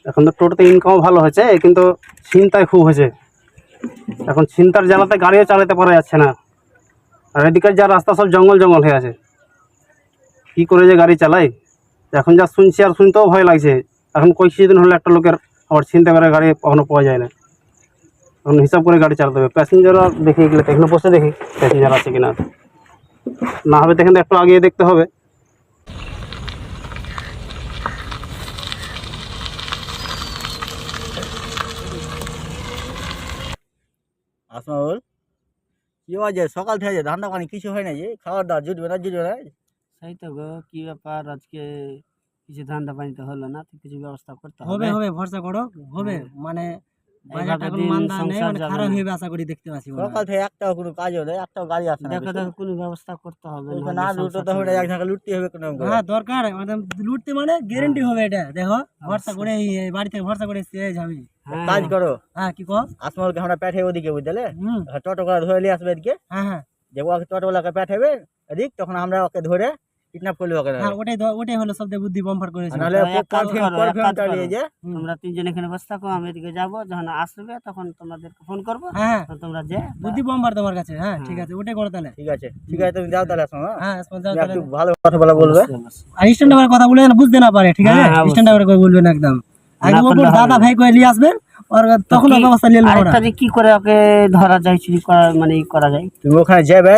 এখন তো টোটোতে ইনকামও ভালো হয়েছে, কিন্তু ছিনতাই খুব হয়েছে। এখন ছিনতার জ্বালাতে গাড়িও চালাতে পারা যাচ্ছে না। আর এদিকের যা রাস্তা সব জঙ্গল জঙ্গল হয়ে আছে, কী করে যে গাড়ি চালাই এখন যা শুনছি, আর শুনতেও ভয় লাগছে। এখন কিছুদিন হলে একটা লোকের আবার ছিনতে করে গাড়ি কখনো পাওয়া যায় না। এখন হিসাব করে গাড়ি চালাতে হবে। প্যাসেঞ্জারও দেখে গেলে এখানে বসে দেখি প্যাসেঞ্জার আছে কিনা, না হবে দেখেন একটু আগে দেখতে হবে। আসমাউল, কি বাজে সকাল থেকে ধান্দা পানি কিছু হয় না, যে খাবার দাবার জুটবে না জুটবে না? সেই তো গো, কি ব্যাপার আজকে কিছু ধান্দা পানিতে হলো না, তো কিছু ব্যবস্থা করতে হবে। হবে হবে, ভরসা করো, হবে। মানে বাজারটা এইভাবে এখন দিন মান্দা নেই, সংসার মানে যাবে খারাপ না। হয়ে আশা করি দেখতে পাচ্ছি মনে হয়। সকাল থেকে একটাও কোনো কাজও নেই, একটাও গাড়ি আসে না। দেখো দেখো কোনো ব্যবস্থা করতে হবে, ওই তো নাহলে না সংসার লুটোতে হবে, চলবে এক না। ঝাঁকা লুটতে হবে কোনো রকম করে। হ্যাঁ দরকার, মানে লুটতে মানে গ্যারেন্টি হবে এটা। দেখো ভরসা করে এই বাড়ি থেকে ভরসা করে এসে যাবি। হ্যাঁ, কাজ করো, হ্যাঁ কি কো? আসমাউলকে আমরা পাঠাই ওদিকে, বুঝলে? হুম, টোটো করে ধরে নিয়ে আসবে এদিকে, হ্যাঁ হ্যাঁ যে ওকে টোটোওয়ালাকে পাঠাবে এদিক, তখন আমরা ওকে ধরে কিডন্যাপ করলে ওকে। হ্যাঁ, ওটাই হলো সবচেয়ে বুদ্ধি বম্পার করেছে। নাহলে তো এক কাজ করো, এক কাজ করো। চালিয়ে যে তোমরা তিনজন এখানে বসে থাকো, আমি এদিকে যাবো, যখন আসবে তখন তোমাদেরকে ফোন করবো, হ্যাঁ তো তোমরা যে বুদ্ধি বম্পার তোমার কাছে। হ্যাঁ ঠিক আছে, ওটাই করো তাহলে। ঠিক আছে ঠিক আছে, তুমি যাও তাহলে। আসো, হ্যাঁ? হ্যাঁ যাও তুমি তাহলে। একটু ভালো কথা বলা বলবে। আর স্ট্যান্ডার্ডের কথা বলে যেন বুঝতে না পারে, ঠিক আছে? হ্যাঁ, অবশ্যই। স্ট্যান্ডার্ড করে বলবেন একদম। একদম করলে ওপর হবে দাদা না। ভাই করে নিয়ে আসবেন, আর তখন কি- ব্যবস্থা নিয়ে নেবো আমরা। আরেকটা যে কি করে ওকে ধরা যায়, চুরি করা মানে ই করা যায়। তুমি ওখানে যাবে,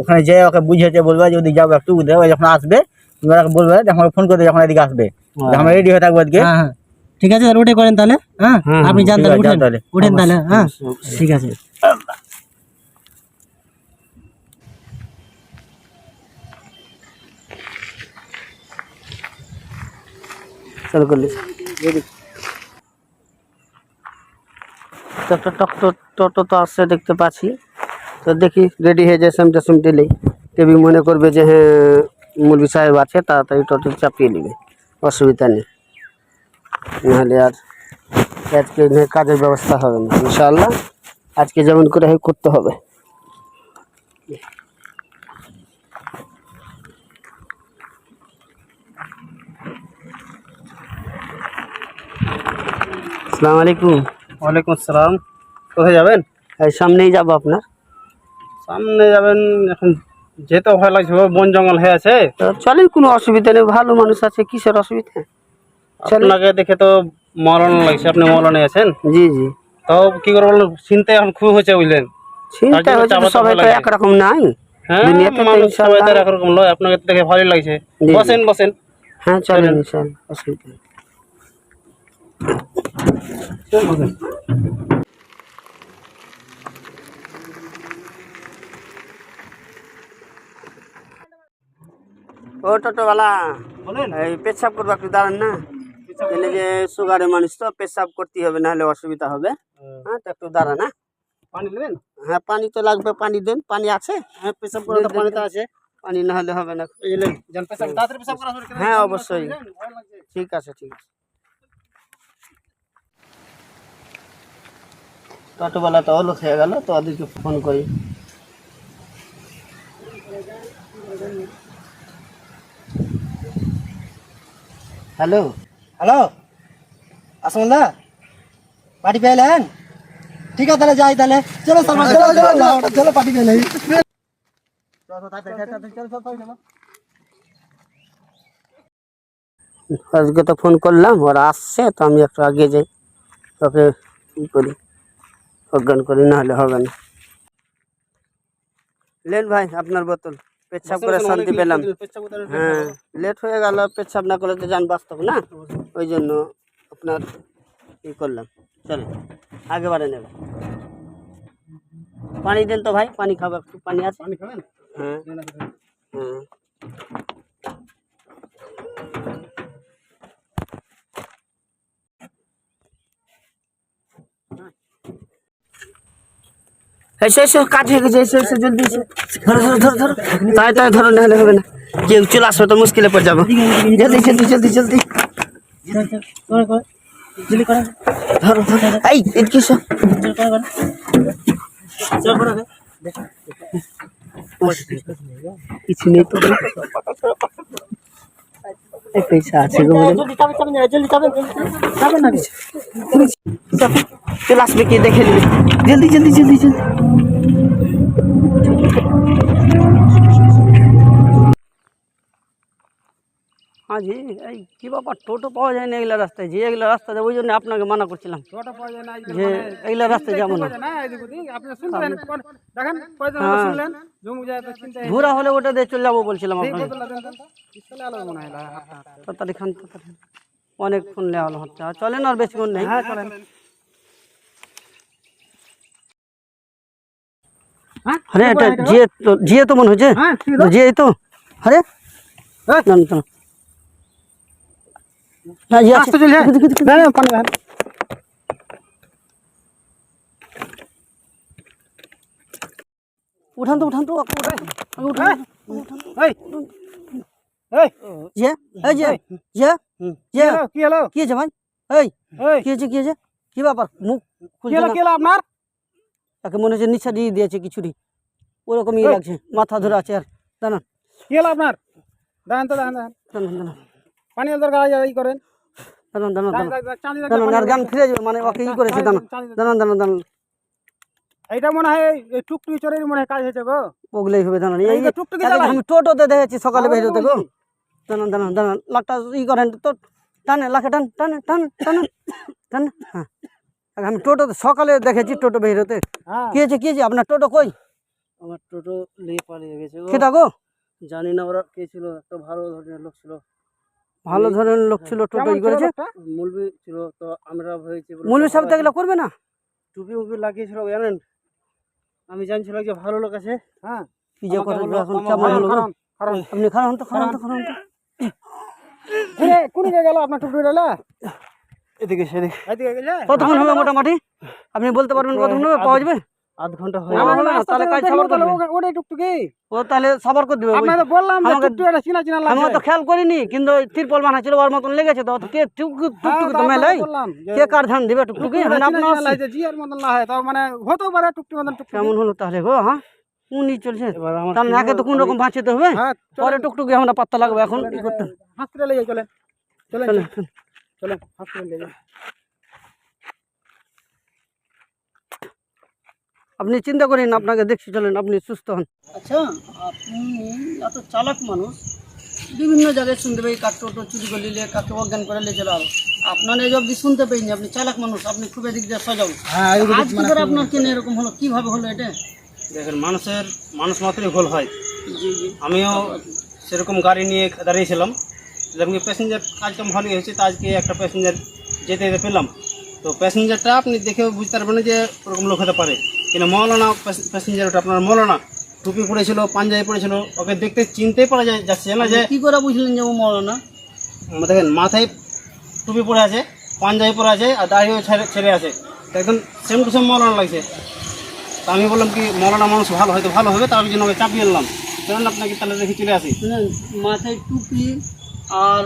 ওখানে যেয়ে ওকে বুঝিয়েছে বলবে যে ওদিকে যাবো একটু, ও যখন আসবে তুমি ওকে বলবে যে আমাকে ফোন করে যখন এদিকে আসবে, যে আমরা রেডি হয়ে থাকবো আজকে। হ্যাঁ হ্যাঁ ঠিক আছে, তাহলে ওটাই করেন তাহলে। হ্যাঁ হ্যাঁ, আপনি যান ঠিক তাহলে, আছে, যাও উঠেন তাহলে। উঠেন তাহলে। হ্যাঁ অবশ্যই। ঠিক আছে। চল করলি টোটো তো আসছে দেখতে পাচ্ছি, তো দেখি রেডি হয়ে যায়। সেম দিলেই কেবি মনে করবে যে হ্যাঁ মুরবি সাহেব আছে, তাড়াতাড়ি টোটো চাপিয়ে নেবে, অসুবিধা নেই। নাহলে আর আজকে কাজের ব্যবস্থা হবে না ইনশাআল্লাহ। আজকে যেমন করে হয় করতে হবে। আসসালামু আলাইকুম। ওয়ালাইকুম আসসালাম। কোথায় যাবেন? এই সামনেই যাবো আপনার। সামনে যাবেন? এখন যেতে ভয় লাগছে, বন জঙ্গল হয়ে আছে। তো চলেন, কোনো অসুবিধা নেই, ভালো মানুষ আছে, কিসের অসুবিধা। চলেন। আপনাকে দেখে তো মৌলানা লাগছে, আপনি মৌলানা আছেন। জি জি, তাও কি করে বলুন, চিন্তা এখন খুব হচ্ছে বুঝলেন। চিন্তা হচ্ছে তো, সবাই তো একরকম নাই হ্যাঁ, দুনিয়াতে, তো মানুষ সবাই ইনশাআল্লাহ। তো একরকম নয়, আপনাকে দেখে ভালোই লাগছে। জি। বসেন বসেন। হ্যাঁ চলেন ইনশাআল্লাহ, অসুবিধা নেই। ও টোটোওয়ালা, বলেন। এই পেশাব করবো, একটু দাঁড়ান না। এলে যে সুগারের মানুষ তো পেশাব করতে হবে, নাহলে অসুবিধা হবে। হ্যাঁ তো একটু দাঁড়ান। হ্যাঁ পানি নেবেন? হ্যাঁ, পানি তো লাগবে, পানি দেন। পানি আছে? হ্যাঁ, পেশাব করা তো পানিতে আছে। পানি না হলে হবে না। এই যে যান, পেশাব তাড়াতাড়ি পেশাব করা শুরু করেন। হ্যাঁ অবশ্যই, ভয় লাগছে। ঠিক আছে ঠিক আছে। টোটোবেলা তো হলো হয়ে গেল, তো ওদেরকে ফোন করি। হ্যালো হ্যালো আসমুল্লাহ, পার্টি পেলেন? ঠিক আছে তাহলে যাই তাহলে। চলো চলো চলো পার্টি পেলে। আজকে তো ফোন করলাম, ওরা আসছে, তো আমি একটু আগে যাই, ওকে ই করি, অজ্ঞান করি, না হলে হবে না। লেন ভাই আপনার বোতল, পেচ্ছাপ করে শান্তি পেলাম। হ্যাঁ, লেট হয়ে গেল, পেচ্ছাপ না করলে তো যান বাস্তব না, ওই জন্য আপনার ই করলাম। চলেন আগে বাড়ে নেব। পানি দেন তো ভাই, পানি খাবো, একটু পানি আছে? পানি খাবেন? হ্যাঁ হ্যাঁ। এসে এসে কাজ হয়ে গেছে, এসে এসে জলদি এসে, ধরো ধরো ধরো ধরো, তাই তাই ধরো, নাহলে হবে না। কেউ চলে আসবে তো মুশকিলে পড়ে যাবো। জলদি জলদি জলদি জলদি ধরো ধরো। এই এদিকে এসো। কিছু নেই তো। এই পয়সা আছে গো বলে জলদি চাবেন জলদি চাবেন চাবেন না চল আসবে কি দেখে নিবি জলদি জলদি জলদি জলদি হ্যাঁ জি এই কি ব্যাপার টোটো পাওয়া যায় না এগুলা রাস্তায় যে এগুলা রাস্তা যায় ওই জন্য আপনাকে মানা করছিলাম টোটো পাওয়া যায় না যে এগুলা রাস্তায় যাবো না না এদিক ওদিক আপনি শুনলেন দেখেন কয়জন হলো শুনলেন জমুক যায় তো চিন্তা ঘোরা হলে ওটা দিয়ে চলে যাবো বলছিলাম আপনাকে চলে আলো মনে হয় তাড়াতাড়ি খান তাড়াতাড়ি অনেক ফোন নেওয়া হলো হচ্ছে আর চলেন আর বেশিক্ষণ নেই হ্যাঁ চলেন আরে এটা জিয়ে তো মনে হচ্ছে হ্যাঁ জিয়ে তো আরে না না না হ্যাঁ জি আছে চলে না না পানি না উঠান তো উঠান তো উঠান এই এই জিয়া এই জিয়া জিয়া জিয়া কি হলো কি আছে ভাই এই এই কি আছে কি আছে কি ব্যাপার মুখ কি খুলছে হলো না কি হলো আপনার তাকে মনে হচ্ছে নিচা দিয়ে দিয়েছে কিছুটি ওরকমই লাগছে মাথা ধরে আছে আর দাঁড়ান কি হলো আপনার দাঁড়ান তো দাঁড়ান দাঁড়ান দাঁড়ান দাঁড়ান পানি দরকার ই করেন দাঁড়ান দাঁড়ান দাঁড়ান চাঁদি দাঁড়ান আর গান ফিরে যাবে মানে ওকে ই করেছে দাঁড়ান দাঁড়ান দাঁড়ান দাঁড়ান এইটা মনে হয় এই টুকটুকি চোরের মনে হয় কাজ হয়েছে গো ওগুলোই হবে দাঁড়ান এই যে টুকটুকি তাকে চালাই। আমি টোটোতে দেখেছি সকালে বেরোতে গো দাঁড়ান দাঁড়ান দাঁড়ান লাখটা ই করেন তো টানে লাখে টান টানে টান টানে টানে হ্যাঁ তাকে আমি টোটোতে সকালে দেখেছি টোটো বেরোতে হ্যাঁ কি হয়েছে আপনার টোটো কই আমার টোটো নিয়ে পালিয়ে গেছে গো সেটা গো জানি না ওরা কে ছিল একটা ভালো ধরনের লোক ছিল ভালো ধরনের লোক ছিল টোটো ই করেছে মুলবি ছিল তো আমরা ভয়েছি মৌলভী সাহেব তো এগুলো করবে না টুপি উপি লাগিয়েছিল জানেন আমি জানছিলাম যে ভালো লোক আছে হ্যাঁ কি যে করে এখন কেমন হলো গো? আপনি খারাপ তো খারাপ তো খারাপ তো কোন জায়গায় গেল আপনার টুপি ডালা এদিকে সেদিকে এদিকে গেছে কতক্ষণ হবে মোটামুটি আপনি বলতে পারবেন কতক্ষণ হবে পাওয়া যাবে আধ ঘন্টা হয়ে না, না, তাহলে কাজ সবার করবে ওটাই টুকটুকি ও তাহলে সবার করে দেবে আপনাকে বললাম যে আমাকে- টুকটুকি এটা চিনা চিনা আমি লাগছে তো খেয়াল করিনি কিন্তু তিরপল বানাচ্ছিল ওর মতন লেগেছে তো টুকটুকি তো তারপরে মেলাই বললাম যে কে কার ধ্যান দিবে টুকটুকি টুকটুকি এখন চিনা আপনার চিনা লাগছে জিয়ার মতন না হয় তাও মানে হতে পারে টুকটুকি মতন টুকটুকি কেমন হলো তাহলে গো হ্যাঁ উনি চলছে এবার আমার তাহলে নাকে তো কোন রকম বাঁচাতে হবে হ্যাঁ পরে টুকটুকি আমরা পাত্তা লাগবে এখন কি করতে হসপিটালে যাই চলেন চলেন চলেন চলেন হসপিটালে যাই আপনি চিন্তা করেন আপনাকে দেখছি চলেন আপনি সুস্থ হন আচ্ছা আপনি এত চালাক মানুষ বিভিন্ন জায়গায় শুনতে পাই কাক টোটো চুরি করে নিলে কাকে অজ্ঞান করে নিয়ে চলে আপনার এই অব্দি শুনতে পাইনি আপনি চালাক মানুষ আপনি খুব এদিক দিয়ে সজাও হ্যাঁ আজ কি করে আপনার কেন এরকম হলো কিভাবে হলো এটা দেখেন মানুষ মাত্রই ভুল হয় আমিও সেরকম গাড়ি নিয়ে দাঁড়িয়েছিলাম যেমন প্যাসেঞ্জার কাজটা ভালোই হয়েছে তো আজকে একটা প্যাসেঞ্জার যেতে যেতে পেলাম তো প্যাসেঞ্জারটা আপনি দেখেও বুঝতে পারবেন না যে ওরকম লোক হতে পারে কিন্তু মৌলানা প্যাসেঞ্জার ওটা আপনার মৌলানা টুপি পড়েছিল পাঞ্জাবি পড়েছিল ওকে দেখতে চিনতেই পারা যাচ্ছে না যে কি করে বুঝলেন যে ও মৌলানা দেখেন মাথায় টুপি পরে আছে পাঞ্জাবি পরে আছে আর দাড়িও ছেড়ে আছে তো একদম সেম টু সেম মৌলানা লাগছে তা আমি বললাম কি মৌলানা মানুষ ভালো হয়তো ভালো হবে তার জন্য ওকে চাপিয়ে এলাম চলুন আপনাকে তাহলে দেখে চলে আসি শুনেন মাথায় টুপি আর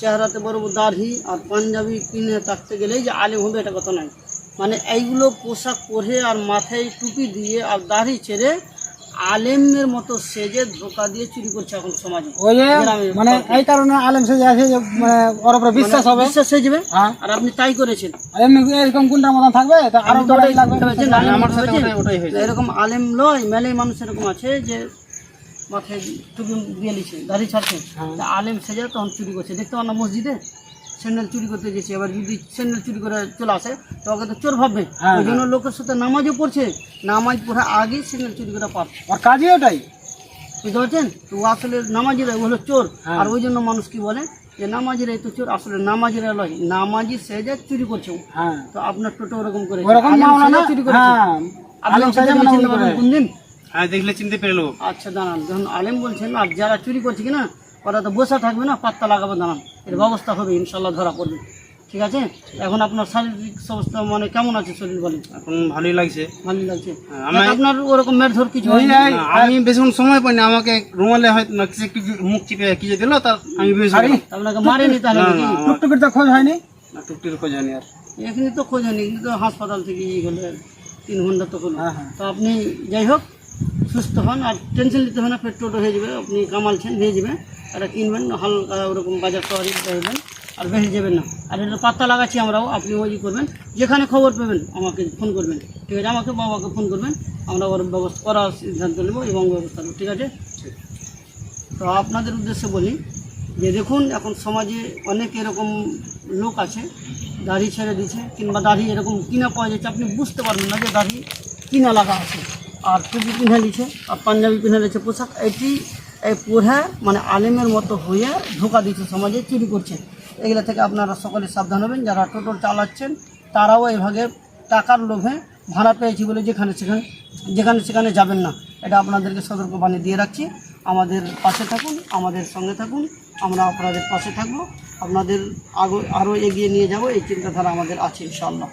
চেহারাতে বড় বড় দাড়ি আর পাঞ্জাবি কিনে থাকতে গেলেই যে আলেম হবে এটা কথা নয় মানে এইগুলো পোশাক পরে আর মাথায় টুপি দিয়ে আর দাড়ি ছেড়ে আলেমের মতো সেজে ধোকা দিয়ে চুরি করছে এখন সমাজে ওই যে গ্রামে মানে এই কারণে আলেম সেজে আছে যে মানে ওর উপরে বিশ্বাস হবে বিশ্বাস হয়ে যাবে হ্যাঁ আর আপনি তাই করেছেন আর এমনি এরকম কোনটার মতন থাকবে তো আরো আপনি তো ওটাই ভেবেছেন, আলেম আমার সাথে ভেবেছেন? ওটাই হয়েছে এরকম আলেম লয় মেলে মানুষ এরকম আছে যে মাথায় টুপি দিয়ে নিচ্ছে দাড়ি ছাড়ছে তা আলেম সেজে তখন চুরি করছে দেখতে পান না মসজিদে স্যান্ডেল চুরি করতে গেছে এবার যদি স্যান্ডেল চুরি করে চলে আসে তো ওকে তো চোর ভাববে ওই জন্য লোকের সাথে নামাজও পড়ছে নামাজ পড়ার আগেই স্যান্ডেল চুরি করে পাপ আর কাজই ওটাই বুঝতে পারছেন তো ও আসলে নামাজিরা হলো চোর আর ওই জন্য মানুষ কি বলে যে নামাজিরাই তো চোর আসলে নামাজিরা লয় নামাজি সেজে চুরি করছে ও। হ্যাঁ তো আপনার টোটো ওরকম করে ওরকম মাওলানা চুরি করেছে হ্যাঁ আপনি আলেম সেটা সেজে চিনতে মনে পারবেন করে কোন দিন হ্যাঁ দেখলে চিনতে পেরে আচ্ছা দাঁড়ান যখন আলেম বলছেন আর যারা চুরি করছে কিনা ওরা তো বসে থাকবে না পাত্তা লাগাবে দাঁড়ান এর ব্যবস্থা হবে ইনশাল্লাহ ধরা পড়বে ঠিক আছে এখন আপনার শারীরিক অবস্থা মানে কেমন আছে শরীর বলেন এখন ভালোই লাগছে ভালোই লাগছে আমি- আপনার ওরকম মের ধর কিছু হয়নি আমি বেশিক্ষণ সময় পাইনি আমাকে রুমালে হয়তো না কিছু একটু মুখ চিপে কি যে দিল তার আমি বুঝে গেলাম আপনাকে মারেনি তাহলে নাকি? টুকটুকির তো খোঁজ হয়নি না টুকটির খোঁজ হয়নি আর এখানে তো খোঁজ হয়নি কিন্তু হাসপাতাল থেকে ই হলে 3 ঘন্টা তো হলো হ্যাঁ, হ্যাঁ। তো আপনি যাই হোক সুস্থ হন, আর টেনশন নিতে হবে না, ফের টোটো হয়ে যাবে, আপনি কামালছেন হয়ে যাবে, এটা কিনবেন হালকা ওরকম বাজার শহরে বেরোবেন আর বেশি যাবেন না। আর এটা পাত্তা লাগাচ্ছি আমরাও, আপনি ওই করবেন, যেখানে খবর পাবেন আমাকে ফোন করবেন, ঠিক আছে, আমাকে বাবাকে ফোন করবেন, আমরা ওর ব্যবস্থা করার সিদ্ধান্ত নেব এবং ব্যবস্থা নেব, ঠিক আছে। তো আপনাদের উদ্দেশ্যে বলি যে দেখুন, এখন সমাজে অনেক এরকম লোক আছে দাড়ি ছেড়ে দিচ্ছে, কিংবা দাড়ি এরকম কিনা পাওয়া যাচ্ছে, আপনি বুঝতে পারবেন না যে দাড়ি কিনা লাগা আছে, আর টুপি পিনে নিচ্ছে আর পাঞ্জাবি পিনে নিচ্ছে পোশাক, এটি এই পরে মানে আলেমের মতো হয়ে ধোকা দিচ্ছে, সমাজে চুরি করছে। এগুলো থেকে আপনারা সকলে সাবধান হবেন। যারা টোটো চালাচ্ছেন তারাও এইভাবে টাকার লোভে ভাড়া পেয়েছি বলে যেখানে সেখানে যাবেন না, এটা আপনাদেরকে সতর্কবাণী দিয়ে রাখছি। আমাদের পাশে থাকুন, আমাদের সঙ্গে থাকুন, আমরা আপনাদের পাশে থাকবো, আপনাদের আরও এগিয়ে নিয়ে যাব, এই চিন্তাধারা আমাদের আছে ইনশাআল্লাহ।